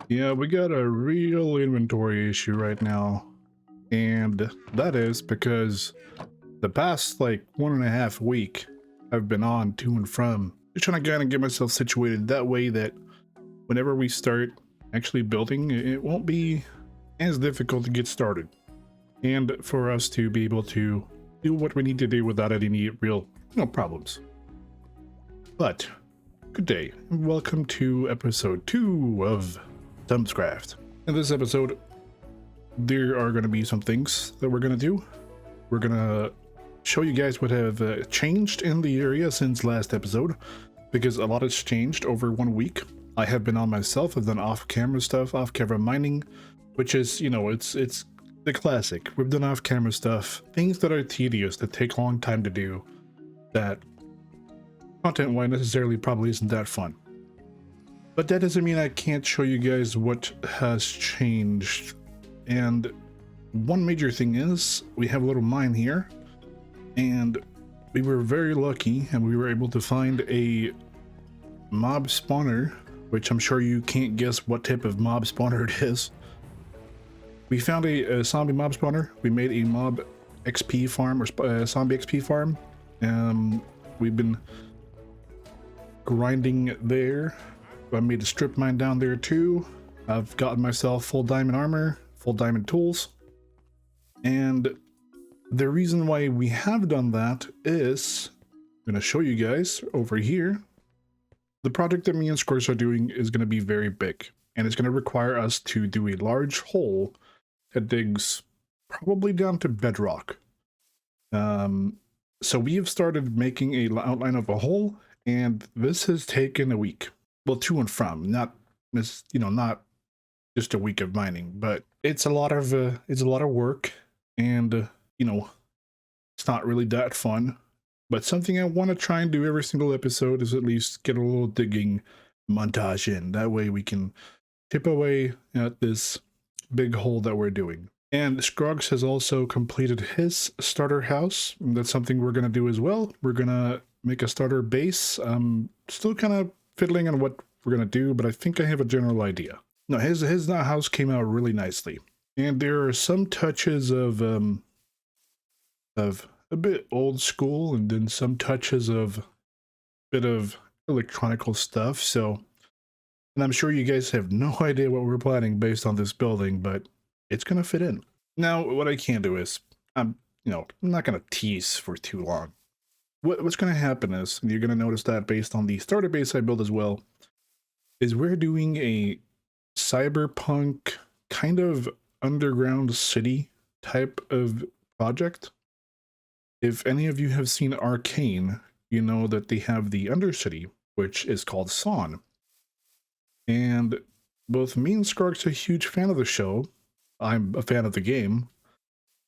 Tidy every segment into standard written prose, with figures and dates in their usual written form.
Yeah, we got a real inventory issue right now. And that is because the past like 1.5 week I've been on to and from. Just trying to kind of get myself situated that way that whenever we start actually building, it won't be as difficult to get started. And for us to be able to do what we need to do without any real, problems. But good day, and welcome to episode 2 of Stumpscraft. In this episode, there are going to be some things that we're going to do. We're going to show you guys what have changed in the area since last episode, because a lot has changed over 1 week. I have been on myself. I've done off-camera stuff, off-camera mining, which is, it's the classic. We've done off-camera stuff, things that are tedious, that take a long time to do, that content-wise necessarily probably isn't that fun. But that doesn't mean I can't show you guys what has changed. And one major thing is we have a little mine here, and we were very lucky and we were able to find a mob spawner, which I'm sure you can't guess what type of mob spawner it is. We found a zombie mob spawner. We made a mob XP farm, or zombie XP farm. We've been grinding there. I made a strip mine down there too. I've gotten myself full diamond armor, full diamond tools. And the reason why we have done that is, I'm going to show you guys over here. The project that me and Scroggs are doing is going to be very big, and it's going to require us to do a large hole that digs probably down to bedrock. So we have started making a outline of a hole, and this has taken a week. Well, to and from, not just a week of mining, but it's a lot of work, and it's not really that fun. But something I want to try and do every single episode is at least get a little digging montage in. That way we can chip away at this big hole that we're doing. And Scroggs has also completed his starter house. And that's something we're going to do as well. We're going to make a starter base. I'm still kind of fiddling on what we're going to do, but I think I have a general idea. No, his house came out really nicely. And there are some touches of a bit old school, and then some touches of a bit of electronical stuff. So, and I'm sure you guys have no idea what we're planning based on this building, but it's gonna fit in. Now, what I can do is, I'm not gonna tease for too long. What's gonna happen is, and you're gonna notice that based on the starter base I built as well, is we're doing a cyberpunk kind of underground city type of project. If any of you have seen Arcane, you know that they have the Undercity, which is called Son. And both me and Scroggs are a huge fan of the show. I'm a fan of the game,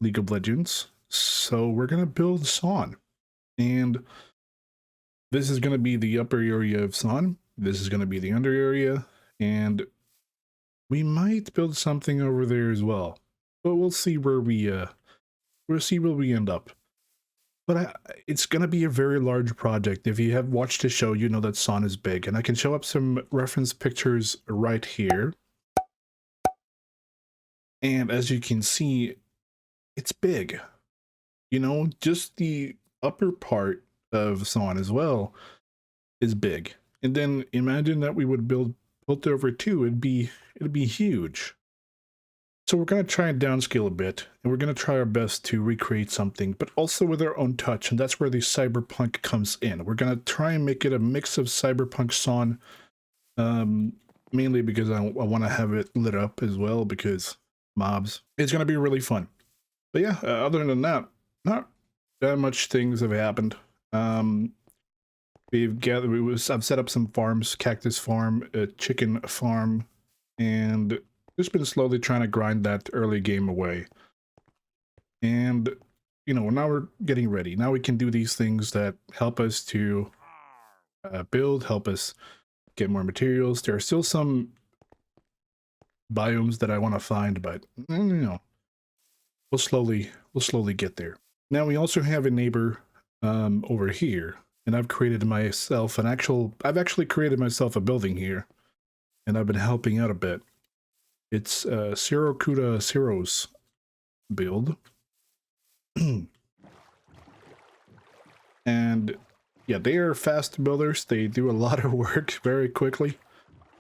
League of Legends. So we're going to build Son. And this is going to be the upper area of Son. This is going to be the under area. And we might build something over there as well. But we'll see where we end up. But it's going to be a very large project. If you have watched the show, you know that Son is big. And I can show up some reference pictures right here. And as you can see, it's big. Just the upper part of Son as well is big. And then imagine that we would built over two. It'd be huge. So we're going to try and downscale a bit, and we're going to try our best to recreate something, but also with our own touch, and that's where the cyberpunk comes in. We're going to try and make it a mix of cyberpunk Son, mainly because I want to have it lit up as well, because mobs. It's going to be really fun. But yeah, other than that, not that much things have happened. I've set up some farms, cactus farm, a chicken farm, and just been slowly trying to grind that early game away. And, now we're getting ready. Now we can do these things that help us to build, help us get more materials. There are still some biomes that I want to find, but, we'll slowly get there. Now we also have a neighbor over here, and I've created myself I've actually created myself a building here, and I've been helping out a bit. It's Siracuda Ciro's build. And yeah, they are fast builders. They do a lot of work very quickly.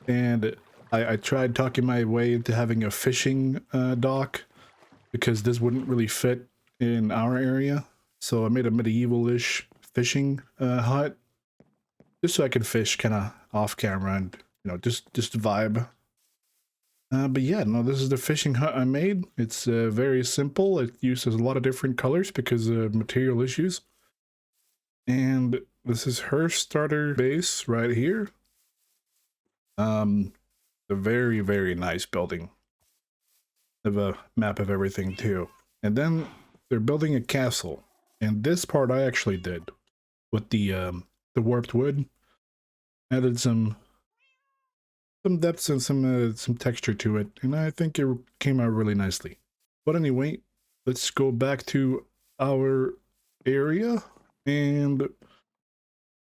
And I tried talking my way into having a fishing dock because this wouldn't really fit in our area. So I made a medieval-ish fishing hut just so I could fish kind of off camera and, you know, just vibe. But yeah, no, this is the fishing hut I made. It's very simple. It uses a lot of different colors because of material issues. And this is her starter base right here. A very, very nice building. Have a map of everything too. And then they're building a castle. And this part I actually did with the warped wood. Added some depths and some texture to it, and I think it came out really nicely. But anyway, let's go back to our area and let's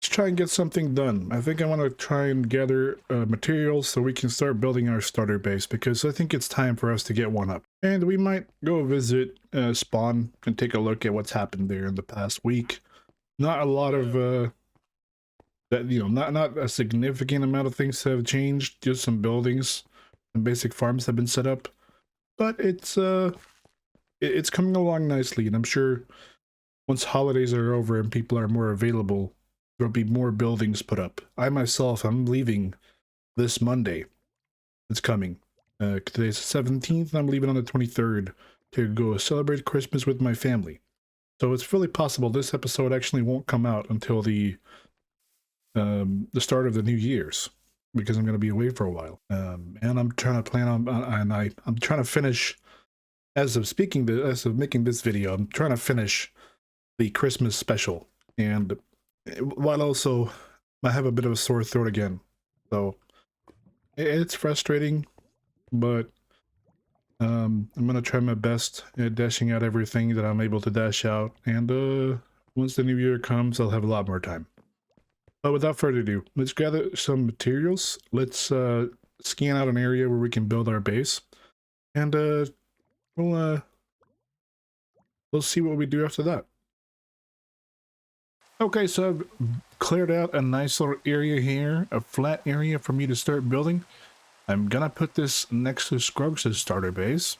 try and get something done. I think I want to try and gather materials so we can start building our starter base, because I think it's time for us to get one up. And we might go visit Spawn and take a look at what's happened there in the past week. Not a lot of that, you know, not a significant amount of things have changed. Just some buildings and basic farms have been set up, but it's coming along nicely, and I'm sure once holidays are over and people are more available, there'll be more buildings put up. I myself, I'm leaving this Monday. It's coming. Today's the 17th, and I'm leaving on the 23rd to go celebrate Christmas with my family. So it's really possible this episode actually won't come out until the start of the New Year's, because I'm going to be away for a while. And I'm trying to plan on, I'm trying to finish, as of making this video, I'm trying to finish the Christmas special, and while also I have a bit of a sore throat again, so it's frustrating, but I'm gonna try my best at dashing out everything that I'm able to dash out, and once the new year comes, I'll have a lot more time. But without further ado, let's gather some materials. Let's scan out an area where we can build our base, and we'll see what we do after that. Okay, so I've cleared out a nice little area here, a flat area for me to start building. I'm gonna put this next to Scroggs' starter base,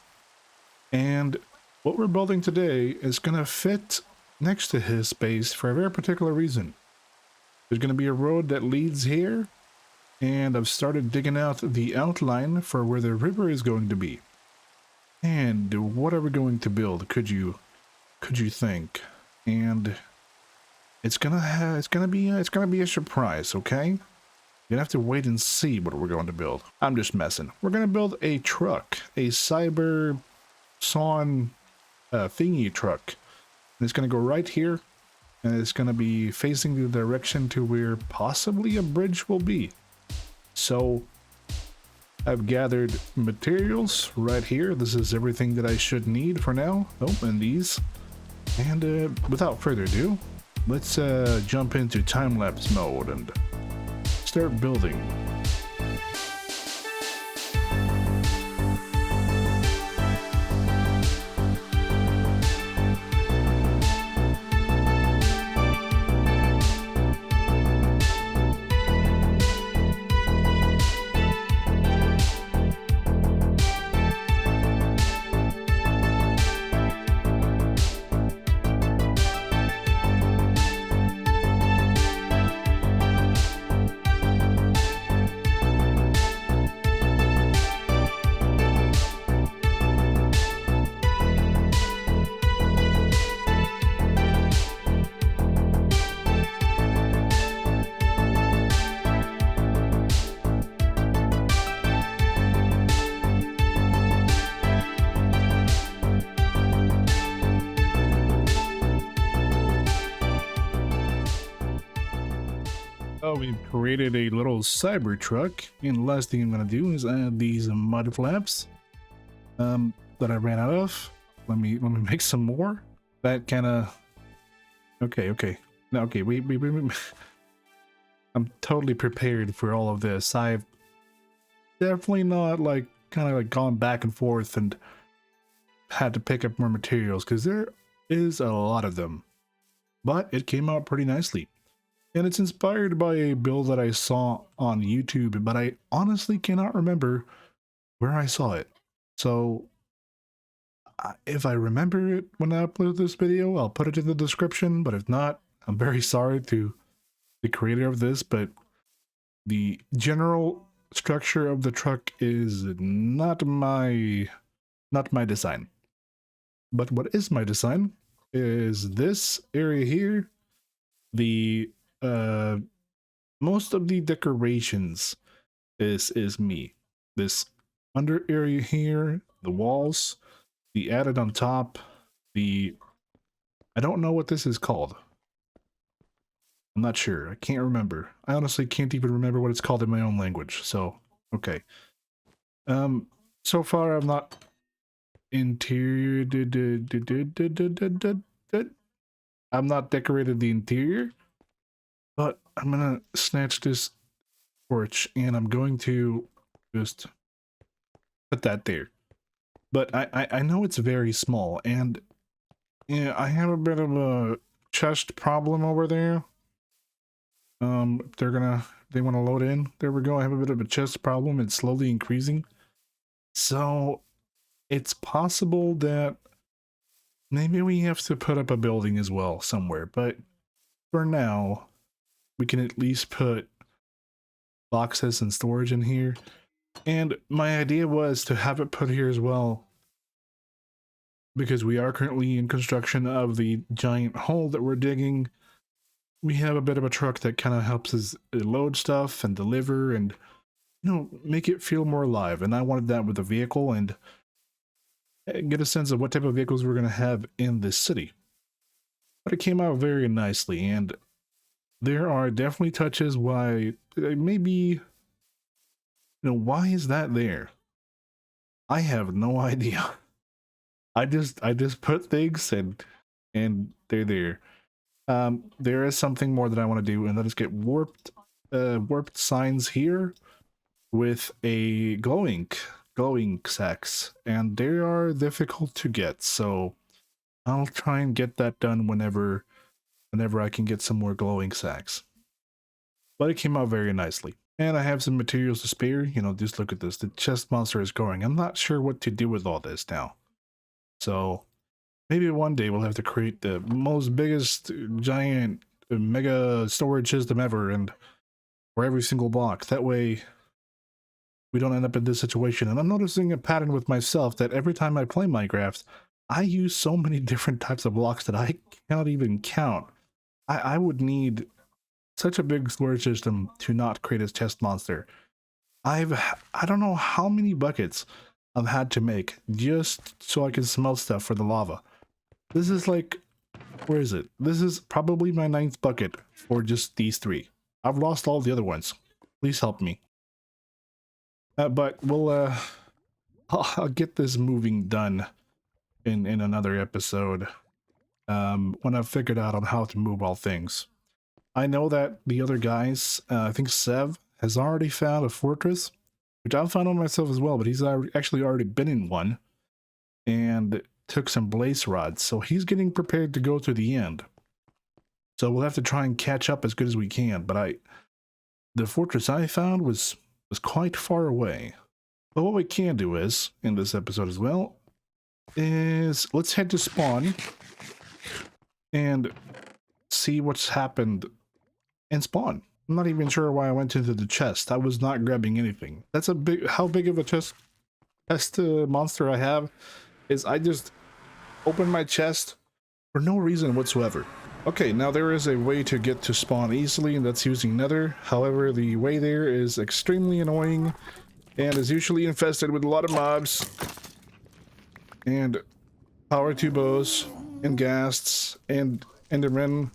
and what we're building today is gonna fit next to his base for a very particular reason. There's gonna be a road that leads here, and I've started digging out the outline for where the river is going to be. And what are we going to build? Could you think? And it's gonna be a surprise, okay? You're gonna have to wait and see what we're going to build. I'm just messing. We're gonna build a truck, a cyber sawn thingy truck. And it's gonna go right here, and it's gonna be facing the direction to where possibly a bridge will be. So I've gathered materials right here. This is everything that I should need for now. Oh, and these. And without further ado, let's jump into time-lapse mode and start building. We've created a little cybertruck, and the last thing I'm going to do is add these mud flaps that I ran out of. Let me make some more. That kind of okay. No, okay, wait. I'm totally prepared for all of this. I've definitely not like kind of like gone back and forth and had to pick up more materials because there is a lot of them. But it came out pretty nicely. And it's inspired by a build that I saw on YouTube, but I honestly cannot remember where I saw it. So if I remember it when I upload this video, I'll put it in the description, but if not, I'm very sorry to the creator of this, but the general structure of the truck is not my design. But what is my design is this area here. The most of the decorations is me. This under area here, the walls, the added on top, I don't know what this is called. I'm not sure. I can't remember. I honestly can't even remember what it's called in my own language. So, okay. So far I'm not interior. I'm not decorated the interior, but I'm gonna snatch this porch and I'm going to just put that there. But I know it's very small, and yeah, I have a bit of a chest problem over there. They want to load in. There we go. I have a bit of a chest problem. It's slowly increasing. So it's possible that maybe we have to put up a building as well somewhere. But for now, we can at least put boxes and storage in here. And my idea was to have it put here as well, because we are currently in construction of the giant hole that we're digging. We have a bit of a truck that kind of helps us load stuff and deliver and, you know, make it feel more alive. And I wanted that with a vehicle and get a sense of what type of vehicles we're going to have in this city. But it came out very nicely, and there are definitely touches why maybe, you know, why is that there? I have no idea. I just put things and they're there. There is something more that I want to do, and that is get warped signs here with a glowing sacks, and they are difficult to get. So I'll try and get that done whenever I can get some more glowing sacks. But it came out very nicely. And I have some materials to spare. You know, just look at this. The chest monster is growing. I'm not sure what to do with all this now. So maybe one day we'll have to create the biggest giant mega storage system ever, and for every single block. That way we don't end up in this situation. And I'm noticing a pattern with myself that every time I play Minecraft, I use so many different types of blocks that I cannot even count. I would need such a big storage system to not create a chest monster. I don't know how many buckets I've had to make just so I can smelt stuff for the lava. This is like, where is it? This is probably my 9th bucket for just these 3. I've lost all the other ones. Please help me. But we'll I'll get this moving done in another episode when I've figured out on how to move all things. I know that the other guys, I think Sev has already found a fortress, which I've found on myself as well, but he's actually already been in one and took some blaze rods, so he's getting prepared to go to the end. So we'll have to try and catch up as good as we can, but the fortress I found was quite far away. But what we can do is, in this episode as well, is let's head to spawn and see what's happened in spawn. I'm not even sure why I went into the chest. I was not grabbing anything. That's how big of a chest monster I have is I just open my chest for no reason whatsoever. Okay, now there is a way to get to spawn easily, and that's using nether. However, the way there is extremely annoying and is usually infested with a lot of mobs and power tubos and ghasts and endermen.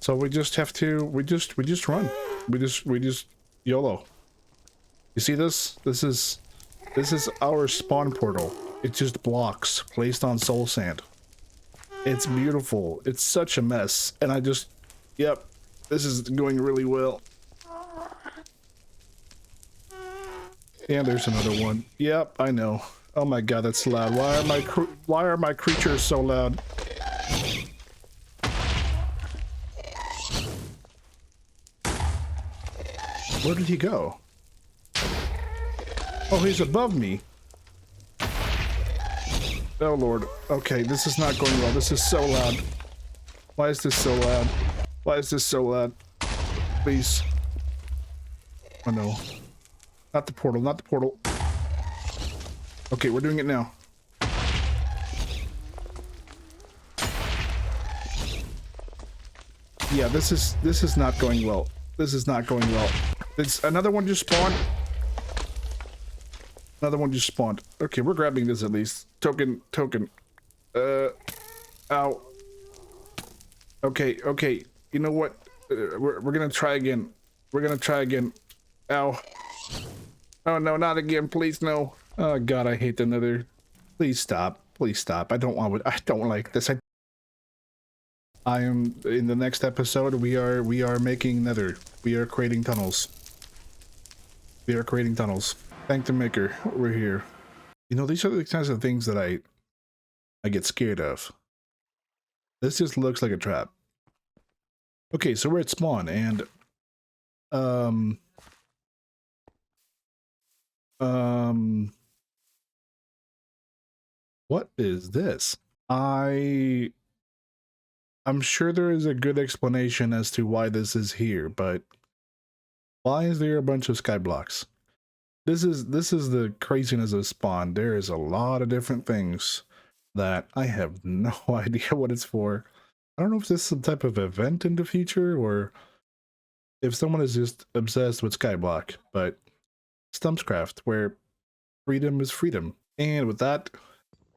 So we just have to we just run. We just YOLO. You see this? This is our spawn portal. It's just blocks placed on soul sand. It's beautiful. It's such a mess. And yep, this is going really well. And there's another one. Yep, I know. Oh my god, that's loud. Why are my creatures so loud? Where did he go? Oh, he's above me. Oh lord. Okay, this is not going well. This is so loud. Why is this so loud? Why is this so loud? Please. Oh no. Not the portal, not the portal. Okay, we're doing it now. Yeah, this is not going well. This is not going well. It's another one just spawned. Another one just spawned. Okay, we're grabbing this at least. Token. Ow. Okay. You know what? We're gonna try again. We're gonna try again. Ow. Oh no, not again, please no. Oh god, I hate the nether. Please stop. Please stop. I don't like this. I am in the next episode we are making nether. We are creating tunnels. We are creating tunnels. Thank the maker. We're here. You know, these are the kinds of things that I get scared of. This just looks like a trap. Okay, so we're at spawn and what is this? I'm sure there is a good explanation as to why this is here, but why is there a bunch of sky blocks? This is the craziness of spawn. There is a lot of different things that I have no idea what it's for. I don't know if this is some type of event in the future or if someone is just obsessed with skyblock, but Stumpscraft, where freedom is freedom. And with that,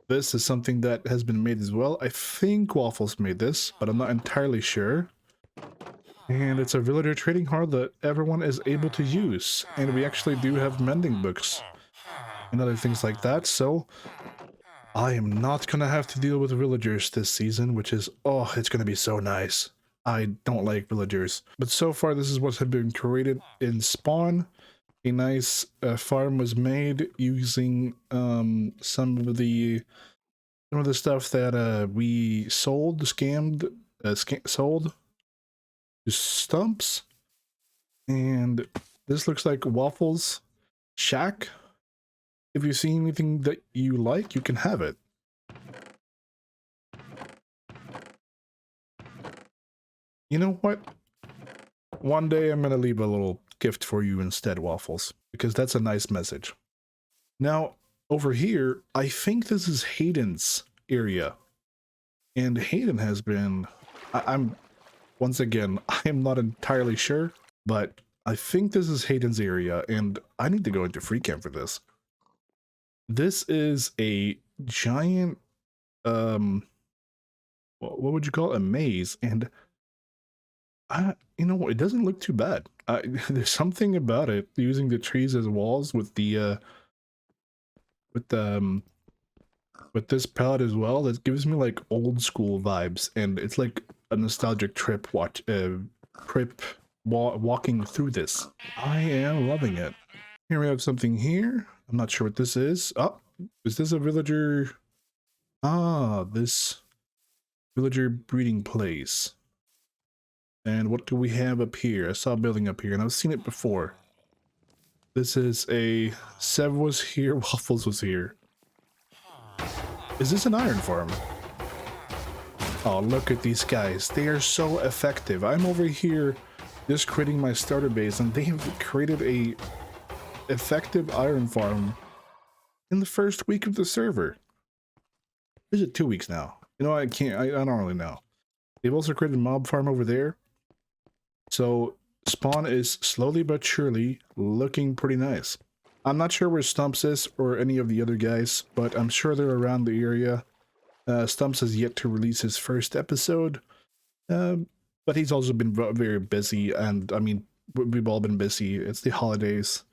this is something that has been made as well. I think Waffles made this, but I'm not entirely sure. And it's a villager trading hall that everyone is able to use. And we actually do have mending books and other things like that. So I am not gonna have to deal with villagers this season, which is, oh, it's gonna be so nice. I don't like villagers. But so far, this is what has been created in spawn. A nice farm was made using some of the stuff that we sold to Stumps, and this looks like Waffles shack. If you see anything that you like, you can have it. You know what? One day I'm gonna leave a little gift for you instead, Waffles, because that's a nice message. Now, over here, I think this is Hayden's area. And Hayden has been... I'm once again, I am not entirely sure, but I think this is Hayden's area, and I need to go into free camp for this. This is a giant, what would you call it? A maze, and you know, it doesn't look too bad. There's something about it using the trees as walls with the with this palette as well that gives me like old school vibes, and it's like a nostalgic trip walking through this. I am loving it. Here we have something here. I'm not sure what this is. Oh, is this a villager? Ah, this villager breeding place. And what do we have up here? I saw a building up here and I've seen it before. This is a... Sev was here, Waffles was here. Is this an iron farm? Oh, look at these guys. They are so effective. I'm over here just creating my starter base and they have created a effective iron farm in the first week of the server. Is it 2 weeks now? You know, I don't really know. They've also created a mob farm over there. So spawn is slowly but surely looking pretty nice. I'm not sure where Stumps is or any of the other guys, but I'm sure they're around the area. Stumps has yet to release his first episode, but he's also been very busy, and I mean, we've all been busy. It's the holidays.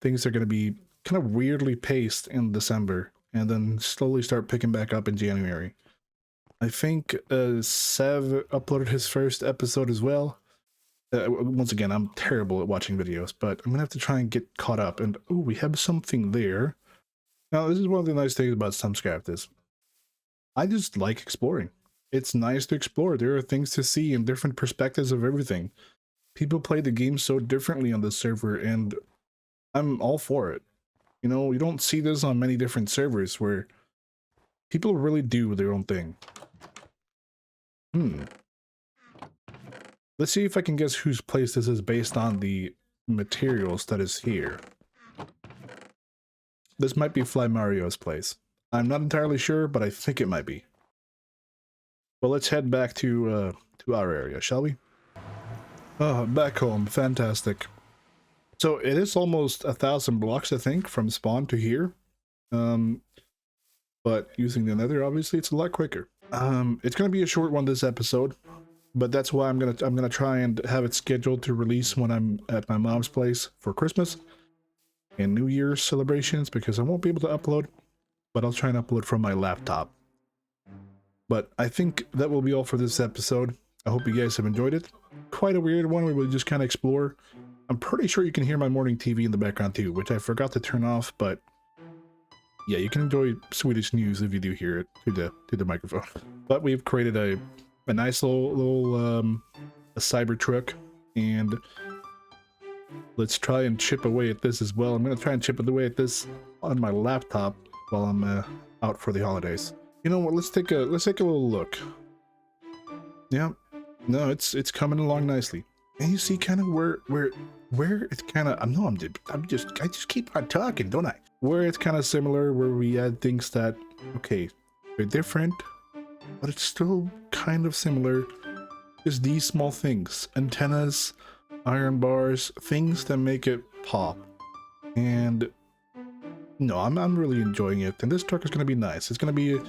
Things are going to be kind of weirdly paced in December, and then slowly start picking back up in January. I think Sev uploaded his first episode as well. Once again, I'm terrible at watching videos, but I'm gonna have to try and get caught up. And oh, we have something there. Now, this is one of the nice things about Stumpscraft is I just like exploring. It's nice to explore. There are things to see and different perspectives of everything. People play the game so differently on the server, and I'm all for it. You know, you don't see this on many different servers where people really do their own thing. Let's see if I can guess whose place this is based on the materials that is here. This might be Fly Mario's place. I'm not entirely sure, but I think it might be. Well, let's head back to our area, shall we? Oh, back home. Fantastic. So it is almost 1,000 blocks, I think, from spawn to here. But using the nether, obviously, it's a lot quicker. It's gonna be a short one this episode, but that's why I'm gonna try and have it scheduled to release when I'm at my mom's place for Christmas and New Year's celebrations, because I won't be able to upload, but I'll try and upload from my laptop. But I think that will be all for this episode. I hope you guys have enjoyed it. Quite a weird one where we just kind of explore. I'm pretty sure you can hear my morning TV in the background too, which I forgot to turn off, but yeah, you can enjoy Swedish news if you do hear it to the microphone. But we've created a nice little a cybertruck, and let's try and chip away at this as well. I'm gonna try and chip away at this on my laptop while I'm out for the holidays. You know what? Let's take a little look. Yeah, no, it's coming along nicely. And you see kind of where it's kind of, I just keep on talking, don't I? Where it's kind of similar, where we add things that, okay, they're different, but it's still kind of similar. Just these small things, antennas, iron bars, things that make it pop. And no, I'm really enjoying it. And this truck is going to be nice. It's going to be a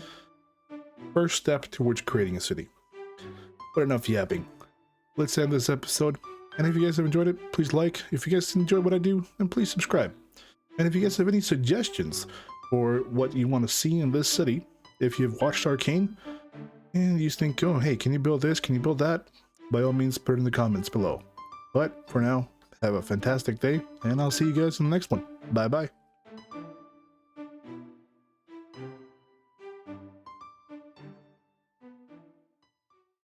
first step towards creating a city. But enough yapping. Let's end this episode. And if you guys have enjoyed it, please like. If you guys enjoy what I do, then please subscribe. And if you guys have any suggestions for what you want to see in this city, if you've watched Arcane and you think, oh, hey, can you build this? Can you build that? By all means, put it in the comments below. But for now, have a fantastic day, and I'll see you guys in the next one. Bye-bye.